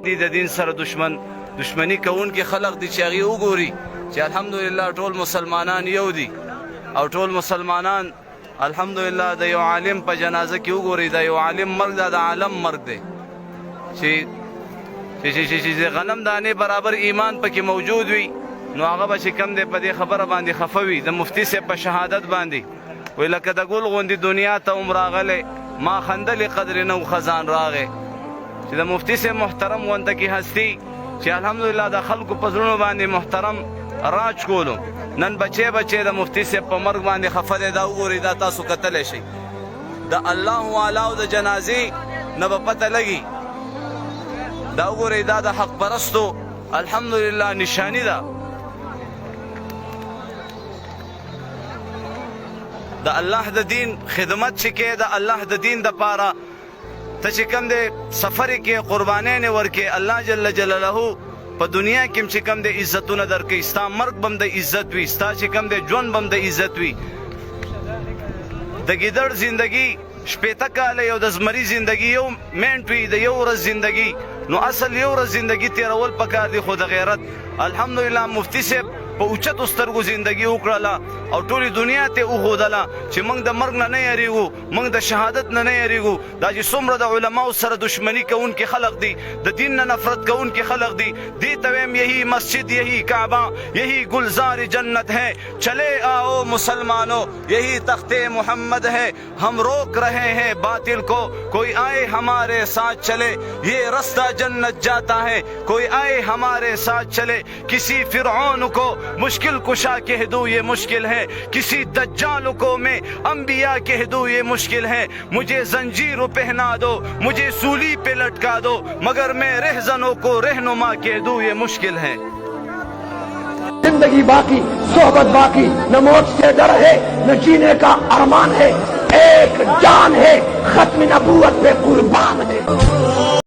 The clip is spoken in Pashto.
دي د دین سره دشمنی کوونکي خلق دي چې هغې وګوري چې الحمدلله ټول مسلمانان یو دي او ټول مسلمانان الحمدلله د یو عالم په جنازه کې وګوري د یو عالم مرګ دا د عالم مرګ دی چې غنم دانې برابر ایمان پکې موجود وي نو هغه به چې کم دی په دې خبره باندې خفه وي د مفتي صاحب په شهادت باندې وایي لکه د ګل غوندې دنیا ته هم راغلی ما خندلې قدر نه خزان راغی چې د مفتي صاحب محترم غونډه کې هستي چې الحمدلله د خلکو په زړونو باندې محترم راج کولو نن بچې د مفتي صاحب په مرګ باندې خفه دی دا وګورئ دا تاسو کتلی شئ د الله والاو د جنازې نه به پته لګي دا وګورئ دا د حق پرستو الحمدلله نشانی ده د الله د دین خدمت چې کې د الله د دین د پاره ته چې کوم دی سفر کې قربانین ورکې الله جل جلاله په دنیا کې چې کوم دی عزتونه درکې ستا مرګ بم د عزت وي ستا چې کوم دی ژوند بم د عزت وي د ګیدړ زندگی شپېته کاله یو د زمري زندگی یو منټ وي د یو ورځ زندگی نو اصل یو ورځ زندگی تیرول پکار دی خو د غیرت الحمدلله مفتی صاحب په اوچتو سترګو زندگی وکړله او ټولې دنیا ته وښودله چې موږ د مرګ نه یریږو موږ د شهادت نه یریږو دا چې څومره د علماو سره دشمنی کوونکي خلق دي د دین نه نفرت کوونکي خلق دي دې ته ویم یہی مسجد یہی کعبہ یہی گلزار جنت ہے چلے آؤ مسلمانوں یہی تخت محمد ہے ہم روک رہے ہیں باطل کو کوئی آئے ہمارے ساتھ چلے یہ رستہ جنت جاتا ہے کوئی آئے ہمارے ساتھ چلے کسی فرعون کو مشکل کشا کہہ دوں یہ مشکل ہے کسی دجال کو میں انبیاء کہہ دوں یہ مشکل ہے مجھے زنجیر پہنا دو مجھے سولی پہ لٹکا دو مگر میں رہزنوں کو رہنما کہہ دوں یہ مشکل ہے زندگی باقی صحبت باقی نہ موت سے ڈر ہے نہ جینے کا ارمان ہے ایک جان ہے ختم نبوت پہ قربان ہے